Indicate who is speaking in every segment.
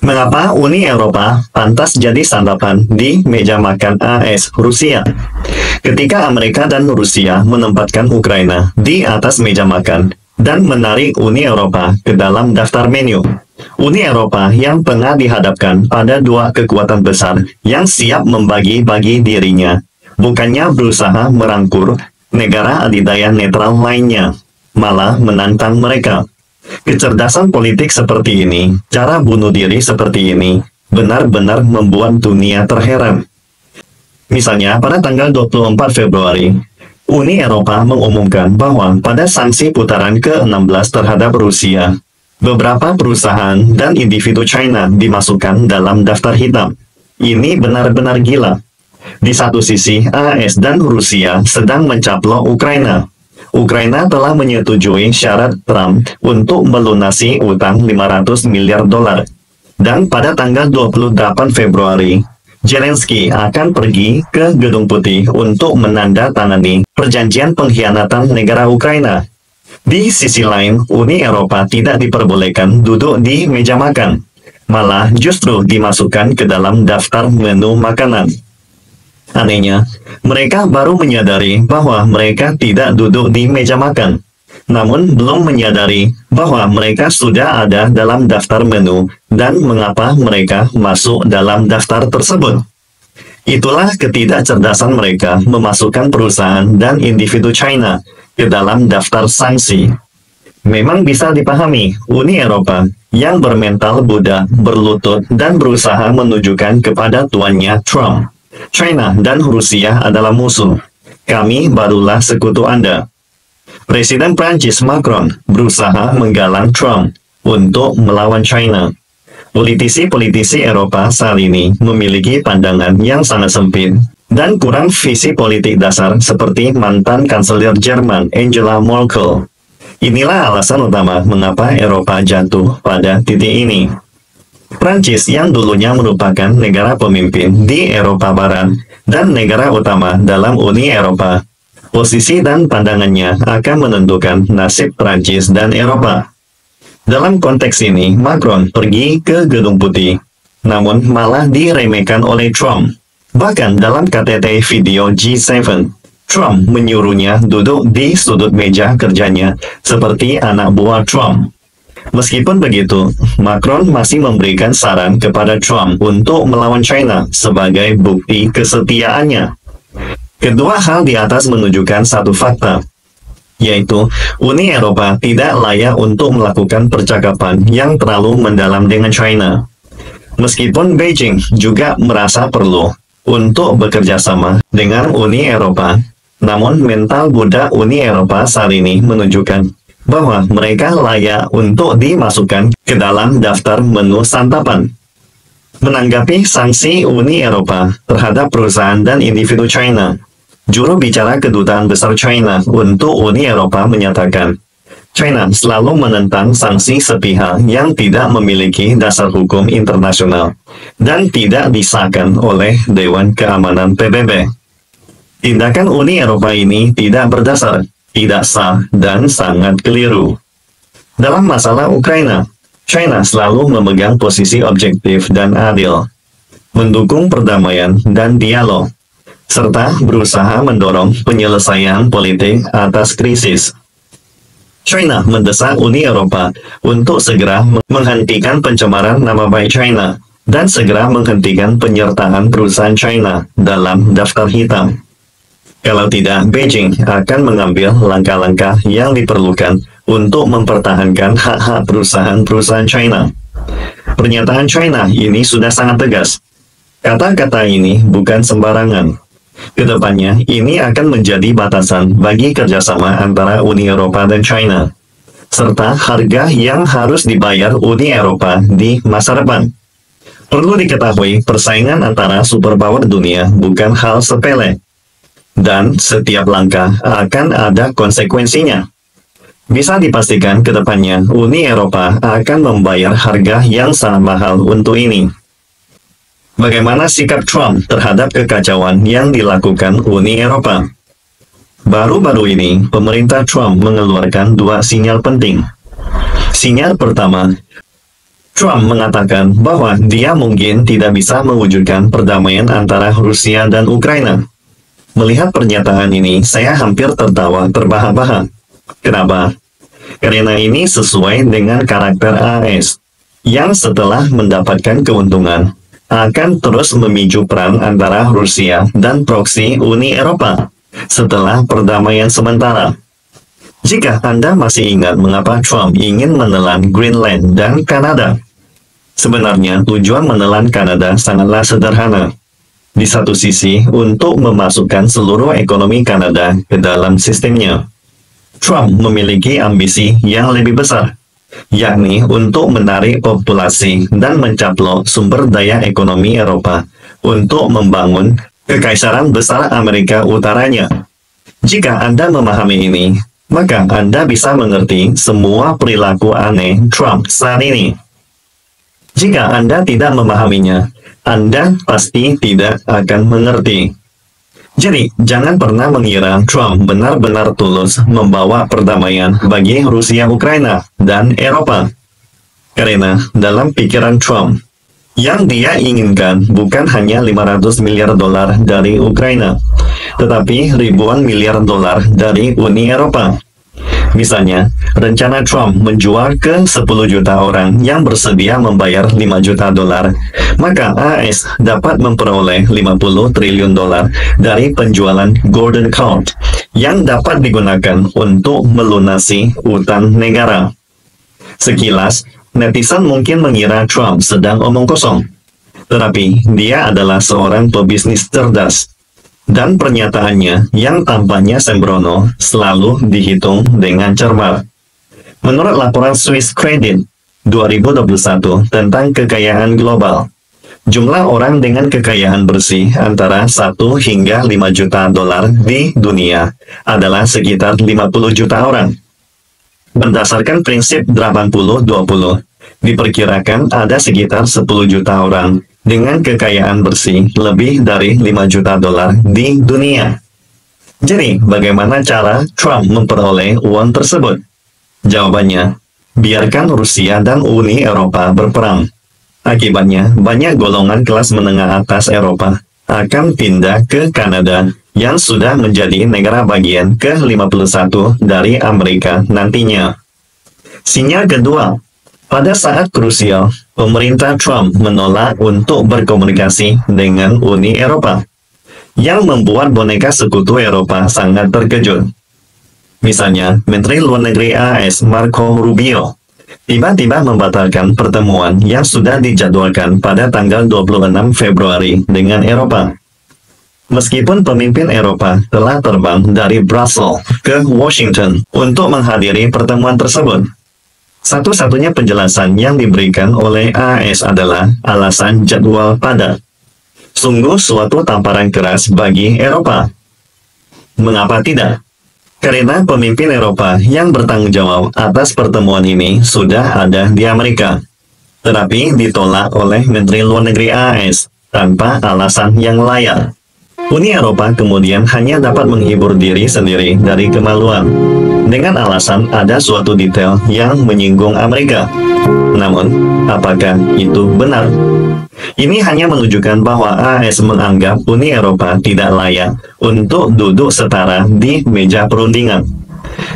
Speaker 1: Mengapa Uni Eropa pantas jadi santapan di meja makan AS Rusia? Ketika Amerika dan Rusia menempatkan Ukraina di atas meja makan dan menarik Uni Eropa ke dalam daftar menu, Uni Eropa yang tengah dihadapkan pada dua kekuatan besar yang siap membagi-bagi dirinya, bukannya berusaha merangkul negara adidaya netral lainnya, malah menantang mereka. Kecerdasan politik seperti ini, cara bunuh diri seperti ini, benar-benar membuat dunia terheran. Misalnya, pada tanggal 24 Februari, Uni Eropa mengumumkan bahwa pada sanksi putaran ke-16 terhadap Rusia, beberapa perusahaan dan individu China dimasukkan dalam daftar hitam. Ini benar-benar gila. Di satu sisi, AS dan Rusia sedang mencaplok Ukraina. Ukraina telah menyetujui syarat Trump untuk melunasi utang 500 miliar dolar. Dan pada tanggal 28 Februari, Zelensky akan pergi ke Gedung Putih untuk menandatangani perjanjian pengkhianatan negara Ukraina. Di sisi lain, Uni Eropa tidak diperbolehkan duduk di meja makan, malah justru dimasukkan ke dalam daftar menu makanan. Anehnya, mereka baru menyadari bahwa mereka tidak duduk di meja makan, namun belum menyadari bahwa mereka sudah ada dalam daftar menu dan mengapa mereka masuk dalam daftar tersebut. Itulah ketidakcerdasan mereka memasukkan perusahaan dan individu China ke dalam daftar sanksi. Memang bisa dipahami, Uni Eropa yang bermental budak berlutut dan berusaha menunjukkan kepada tuannya Trump, China dan Rusia adalah musuh. Kami barulah sekutu Anda. Presiden Prancis Macron berusaha menggalang Trump untuk melawan China. Politisi-politisi Eropa saat ini memiliki pandangan yang sangat sempit dan kurang visi politik dasar seperti mantan Kanselir Jerman Angela Merkel. Inilah alasan utama mengapa Eropa jatuh pada titik ini. Prancis yang dulunya merupakan negara pemimpin di Eropa Barat dan negara utama dalam Uni Eropa, posisi dan pandangannya akan menentukan nasib Prancis dan Eropa. Dalam konteks ini, Macron pergi ke Gedung Putih, namun malah diremehkan oleh Trump. Bahkan dalam KTT video G7, Trump menyuruhnya duduk di sudut meja kerjanya seperti anak buah Trump. Meskipun begitu, Macron masih memberikan saran kepada Trump untuk melawan China sebagai bukti kesetiaannya. Kedua hal di atas menunjukkan satu fakta, yaitu Uni Eropa tidak layak untuk melakukan percakapan yang terlalu mendalam dengan China. Meskipun Beijing juga merasa perlu untuk bekerja sama dengan Uni Eropa, namun mental budak Uni Eropa saat ini menunjukkan bahwa mereka layak untuk dimasukkan ke dalam daftar menu santapan. Menanggapi sanksi Uni Eropa terhadap perusahaan dan individu China, juru bicara Kedutaan Besar China untuk Uni Eropa menyatakan, China selalu menentang sanksi sepihak yang tidak memiliki dasar hukum internasional dan tidak disahkan oleh Dewan Keamanan PBB. Tindakan Uni Eropa ini tidak berdasar, tidak sah, dan sangat keliru. Dalam masalah Ukraina, China selalu memegang posisi objektif dan adil, mendukung perdamaian dan dialog, serta berusaha mendorong penyelesaian politik atas krisis. China mendesak Uni Eropa untuk segera menghentikan pencemaran nama baik China dan segera menghentikan penyertaan perusahaan China dalam daftar hitam. Kalau tidak, Beijing akan mengambil langkah-langkah yang diperlukan untuk mempertahankan hak-hak perusahaan-perusahaan China. Pernyataan China ini sudah sangat tegas. Kata-kata ini bukan sembarangan. Kedepannya, ini akan menjadi batasan bagi kerjasama antara Uni Eropa dan China, serta harga yang harus dibayar Uni Eropa di masa depan. Perlu diketahui, persaingan antara superpower dunia bukan hal sepele, dan setiap langkah akan ada konsekuensinya. Bisa dipastikan ke depannya Uni Eropa akan membayar harga yang sangat mahal untuk ini. Bagaimana sikap Trump terhadap kekacauan yang dilakukan Uni Eropa? Baru-baru ini, pemerintah Trump mengeluarkan dua sinyal penting. Sinyal pertama, Trump mengatakan bahwa dia mungkin tidak bisa mewujudkan perdamaian antara Rusia dan Ukraina. Melihat pernyataan ini, saya hampir tertawa terbahak-bahak. Kenapa? Karena ini sesuai dengan karakter AS, yang setelah mendapatkan keuntungan, akan terus memicu perang antara Rusia dan proksi Uni Eropa setelah perdamaian sementara. Jika Anda masih ingat mengapa Trump ingin menelan Greenland dan Kanada, sebenarnya tujuan menelan Kanada sangatlah sederhana. Di satu sisi, untuk memasukkan seluruh ekonomi Kanada ke dalam sistemnya. Trump memiliki ambisi yang lebih besar, yakni untuk menarik populasi dan mencaplok sumber daya ekonomi Eropa untuk membangun Kekaisaran Besar Amerika Utaranya. Jika Anda memahami ini, maka Anda bisa mengerti semua perilaku aneh Trump saat ini. Jika Anda tidak memahaminya, Anda pasti tidak akan mengerti. Jadi, jangan pernah mengira Trump benar-benar tulus membawa perdamaian bagi Rusia, Ukraina, dan Eropa. Karena dalam pikiran Trump, yang dia inginkan bukan hanya 500 miliar dolar dari Ukraina, tetapi ribuan miliar dolar dari Uni Eropa. Misalnya, rencana Trump menjual ke 10 juta orang yang bersedia membayar 5 juta dolar, maka AS dapat memperoleh 50 triliun dolar dari penjualan Golden Card yang dapat digunakan untuk melunasi utang negara. Sekilas, netizen mungkin mengira Trump sedang omong kosong, tetapi dia adalah seorang pebisnis cerdas. Dan pernyataannya yang tampaknya sembrono selalu dihitung dengan cermat. Menurut laporan Swiss Credit 2021 tentang kekayaan global, jumlah orang dengan kekayaan bersih antara 1 hingga 5 juta dolar di dunia adalah sekitar 50 juta orang. Berdasarkan prinsip 80-20, diperkirakan ada sekitar 10 juta orang dengan kekayaan bersih lebih dari 5 juta dolar di dunia. Jadi, bagaimana cara Trump memperoleh uang tersebut? Jawabannya, biarkan Rusia dan Uni Eropa berperang. Akibatnya, banyak golongan kelas menengah atas Eropa akan pindah ke Kanada yang sudah menjadi negara bagian ke-51 dari Amerika nantinya. Sinyal kedua, pada saat krusial, pemerintah Trump menolak untuk berkomunikasi dengan Uni Eropa, yang membuat boneka sekutu Eropa sangat terkejut. Misalnya, Menteri Luar Negeri AS Marco Rubio tiba-tiba membatalkan pertemuan yang sudah dijadwalkan pada tanggal 26 Februari dengan Eropa. Meskipun pemimpin Eropa telah terbang dari Brussels ke Washington untuk menghadiri pertemuan tersebut, satu-satunya penjelasan yang diberikan oleh AS adalah alasan jadwal padat. Sungguh suatu tamparan keras bagi Eropa. Mengapa tidak? Karena pemimpin Eropa yang bertanggung jawab atas pertemuan ini sudah ada di Amerika, tetapi ditolak oleh Menteri Luar Negeri AS tanpa alasan yang layak. Uni Eropa kemudian hanya dapat menghibur diri sendiri dari kemaluan dengan alasan ada suatu detail yang menyinggung Amerika. Namun, apakah itu benar? Ini hanya menunjukkan bahwa AS menganggap Uni Eropa tidak layak untuk duduk setara di meja perundingan.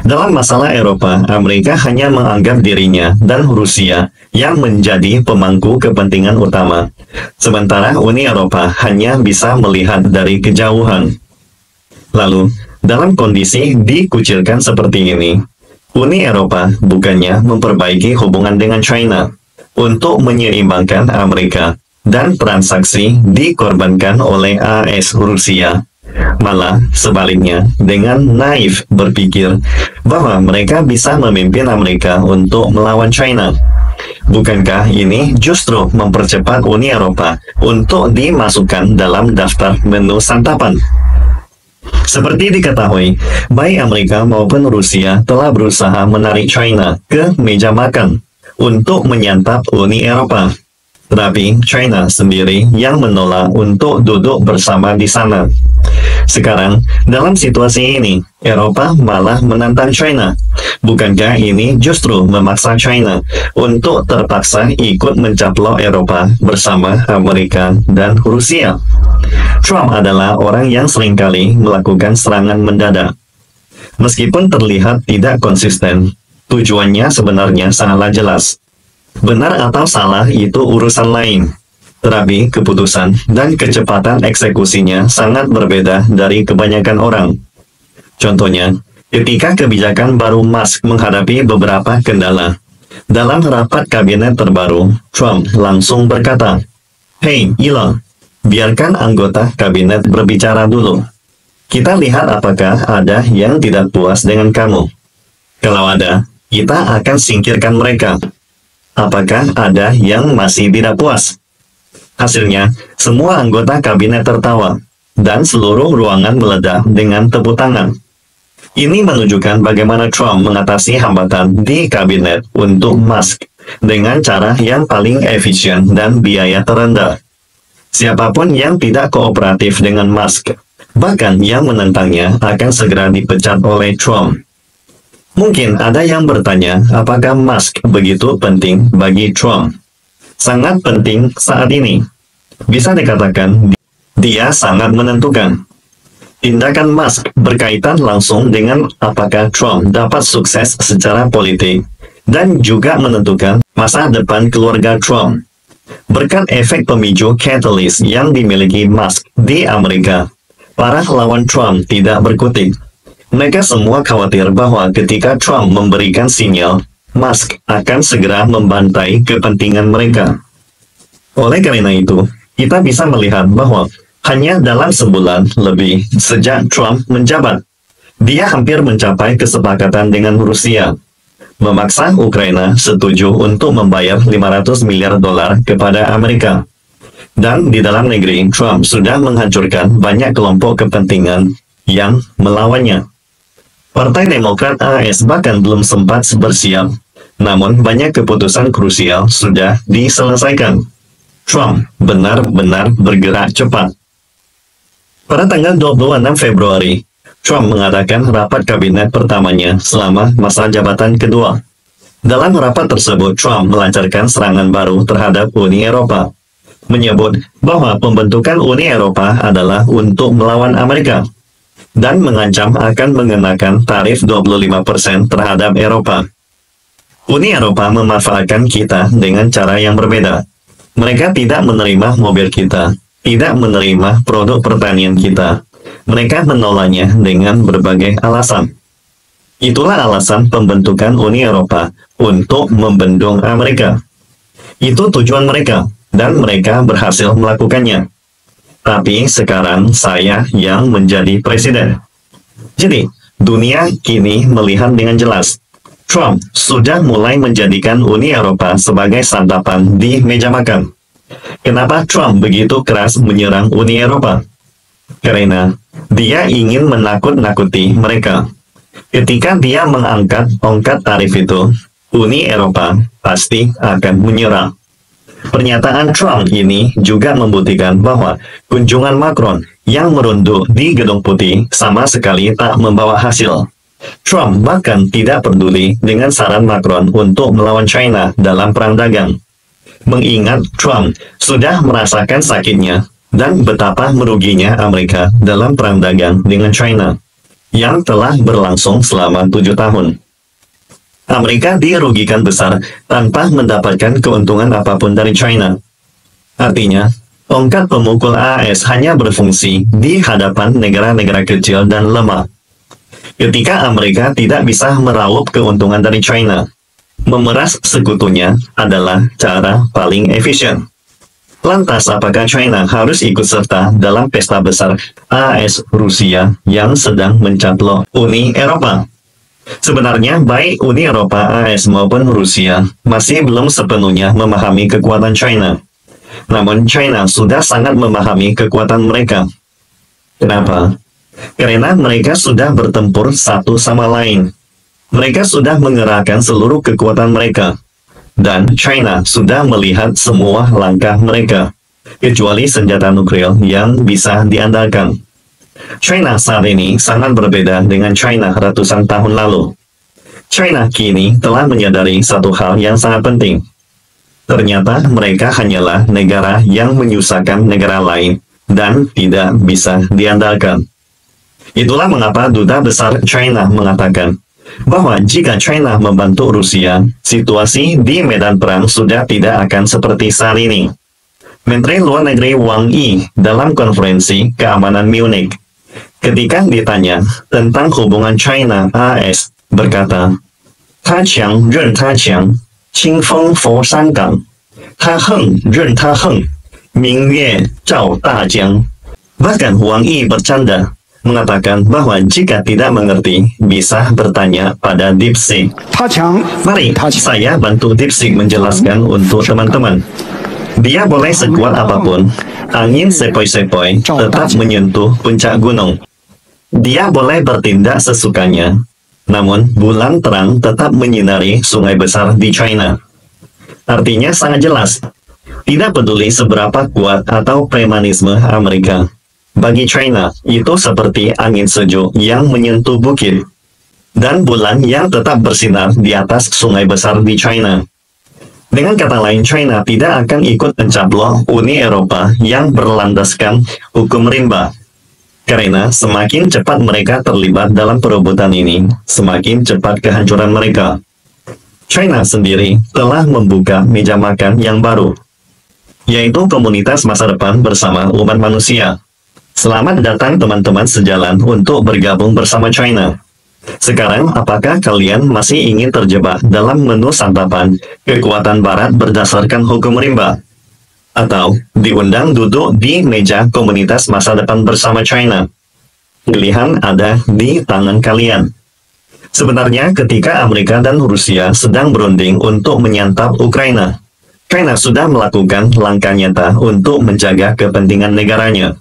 Speaker 1: Dalam masalah Eropa, Amerika hanya menganggap dirinya dan Rusia yang menjadi pemangku kepentingan utama, sementara Uni Eropa hanya bisa melihat dari kejauhan. Lalu, dalam kondisi dikucilkan seperti ini, Uni Eropa bukannya memperbaiki hubungan dengan China untuk menyeimbangkan Amerika, dan transaksi dikorbankan oleh AS Rusia. Malah sebaliknya, dengan naif berpikir bahwa mereka bisa memimpin Amerika untuk melawan China. Bukankah ini justru mempercepat Uni Eropa untuk dimasukkan dalam daftar menu santapan? Seperti diketahui, baik Amerika maupun Rusia telah berusaha menarik China ke meja makan untuk menyantap Uni Eropa. Tetapi China sendiri yang menolak untuk duduk bersama di sana. Sekarang, dalam situasi ini, Eropa malah menantang China. Bukankah ini justru memaksa China untuk terpaksa ikut mencaplok Eropa bersama Amerika dan Rusia? Trump adalah orang yang seringkali melakukan serangan mendadak. Meskipun terlihat tidak konsisten, tujuannya sebenarnya sangatlah jelas. Benar atau salah itu urusan lain. Tetapi keputusan dan kecepatan eksekusinya sangat berbeda dari kebanyakan orang. Contohnya, ketika kebijakan baru Musk menghadapi beberapa kendala. Dalam rapat kabinet terbaru, Trump langsung berkata, "Hei Elon, biarkan anggota kabinet berbicara dulu. Kita lihat apakah ada yang tidak puas dengan kamu. Kalau ada, kita akan singkirkan mereka. Apakah ada yang masih tidak puas?" Hasilnya, semua anggota kabinet tertawa, dan seluruh ruangan meledak dengan tepuk tangan. Ini menunjukkan bagaimana Trump mengatasi hambatan di kabinet untuk Musk dengan cara yang paling efisien dan biaya terendah. Siapapun yang tidak kooperatif dengan Musk, bahkan yang menentangnya, akan segera dipecat oleh Trump. Mungkin ada yang bertanya, apakah Musk begitu penting bagi Trump? Sangat penting saat ini. Bisa dikatakan, dia sangat menentukan. Tindakan Musk berkaitan langsung dengan apakah Trump dapat sukses secara politik, dan juga menentukan masa depan keluarga Trump. Berkat efek pemicu catalyst yang dimiliki Musk di Amerika, para lawan Trump tidak berkutik. Mereka semua khawatir bahwa ketika Trump memberikan sinyal, Musk akan segera membantai kepentingan mereka. Oleh karena itu, kita bisa melihat bahwa hanya dalam sebulan lebih sejak Trump menjabat, dia hampir mencapai kesepakatan dengan Rusia, memaksa Ukraina setuju untuk membayar 500 miliar dolar kepada Amerika. Dan di dalam negeri, Trump sudah menghancurkan banyak kelompok kepentingan yang melawannya. Partai Demokrat AS bahkan belum sempat bersiap, namun banyak keputusan krusial sudah diselesaikan. Trump benar-benar bergerak cepat. Pada tanggal 26 Februari, Trump mengadakan rapat kabinet pertamanya selama masa jabatan kedua. Dalam rapat tersebut, Trump melancarkan serangan baru terhadap Uni Eropa, menyebut bahwa pembentukan Uni Eropa adalah untuk melawan Amerika, dan mengancam akan mengenakan tarif 25% terhadap Eropa. Uni Eropa memanfaatkan kita dengan cara yang berbeda. Mereka tidak menerima mobil kita, tidak menerima produk pertanian kita. Mereka menolaknya dengan berbagai alasan. Itulah alasan pembentukan Uni Eropa untuk membendung Amerika. Itu tujuan mereka, dan mereka berhasil melakukannya. Tapi sekarang saya yang menjadi presiden. Jadi, dunia kini melihat dengan jelas. Trump sudah mulai menjadikan Uni Eropa sebagai santapan di meja makan. Kenapa Trump begitu keras menyerang Uni Eropa? Karena dia ingin menakut-nakuti mereka. Ketika dia mengangkat ongkat tarif itu, Uni Eropa pasti akan menyerah. Pernyataan Trump ini juga membuktikan bahwa kunjungan Macron yang merunduk di Gedung Putih sama sekali tak membawa hasil. Trump bahkan tidak peduli dengan saran Macron untuk melawan China dalam perang dagang. Mengingat Trump sudah merasakan sakitnya dan betapa meruginya Amerika dalam perang dagang dengan China, yang telah berlangsung selama 7 tahun. Amerika dirugikan besar tanpa mendapatkan keuntungan apapun dari China. Artinya, tongkat pemukul AS hanya berfungsi di hadapan negara-negara kecil dan lemah. Ketika Amerika tidak bisa meraup keuntungan dari China, memeras sekutunya adalah cara paling efisien. Lantas apakah China harus ikut serta dalam pesta besar AS Rusia yang sedang mencaplok Uni Eropa? Sebenarnya baik Uni Eropa AS maupun Rusia masih belum sepenuhnya memahami kekuatan China. Namun China sudah sangat memahami kekuatan mereka. Kenapa? Karena mereka sudah bertempur satu sama lain. Mereka sudah mengerahkan seluruh kekuatan mereka. Dan China sudah melihat semua langkah mereka, kecuali senjata nuklir yang bisa diandalkan. China saat ini sangat berbeda dengan China ratusan tahun lalu. China kini telah menyadari satu hal yang sangat penting. Ternyata mereka hanyalah negara yang menyusahkan negara lain dan tidak bisa diandalkan. Itulah mengapa Duta Besar China mengatakan bahwa jika China membantu Rusia, situasi di medan perang sudah tidak akan seperti saat ini. Menteri Luar Negeri Wang Yi dalam konferensi keamanan Munich, ketika ditanya tentang hubungan China-AS, berkata, "Ta qiang ren ta qiang, qing feng fo san gang, ta heng ren ta heng, ming yue zhao da jiang." Bahkan Wang Yi bercanda, mengatakan bahwa jika tidak mengerti, bisa bertanya pada DeepSeek. Mari, saya bantu DeepSeek menjelaskan untuk teman-teman. Dia boleh sekuat apapun, angin sepoi-sepoi tetap menyentuh puncak gunung. Dia boleh bertindak sesukanya, namun bulan terang tetap menyinari sungai besar di China. Artinya sangat jelas, tidak peduli seberapa kuat atau premanisme Amerika. Bagi China, itu seperti angin sejuk yang menyentuh bukit, dan bulan yang tetap bersinar di atas sungai besar di China. Dengan kata lain, China tidak akan ikut mencaplok Uni Eropa yang berlandaskan hukum rimba. Karena semakin cepat mereka terlibat dalam perebutan ini, semakin cepat kehancuran mereka. China sendiri telah membuka meja makan yang baru, yaitu komunitas masa depan bersama umat manusia. Selamat datang teman-teman sejalan untuk bergabung bersama China. Sekarang, apakah kalian masih ingin terjebak dalam menu santapan kekuatan barat berdasarkan hukum rimba? Atau diundang duduk di meja komunitas masa depan bersama China? Pilihan ada di tangan kalian. Sebenarnya ketika Amerika dan Rusia sedang berunding untuk menyantap Ukraina, China sudah melakukan langkah nyata untuk menjaga kepentingan negaranya.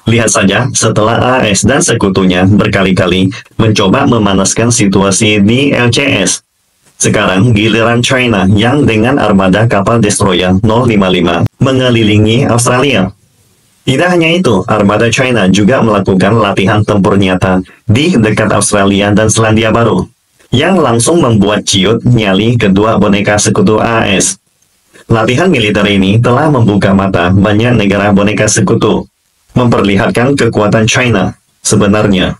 Speaker 1: Lihat saja, setelah AS dan sekutunya berkali-kali mencoba memanaskan situasi di LCS. Sekarang giliran China yang dengan armada kapal destroyer 055 mengelilingi Australia. Tidak hanya itu, armada China juga melakukan latihan tempur nyata di dekat Australia dan Selandia Baru, yang langsung membuat ciut nyali kedua boneka sekutu AS. Latihan militer ini telah membuka mata banyak negara boneka sekutu, memperlihatkan kekuatan China sebenarnya.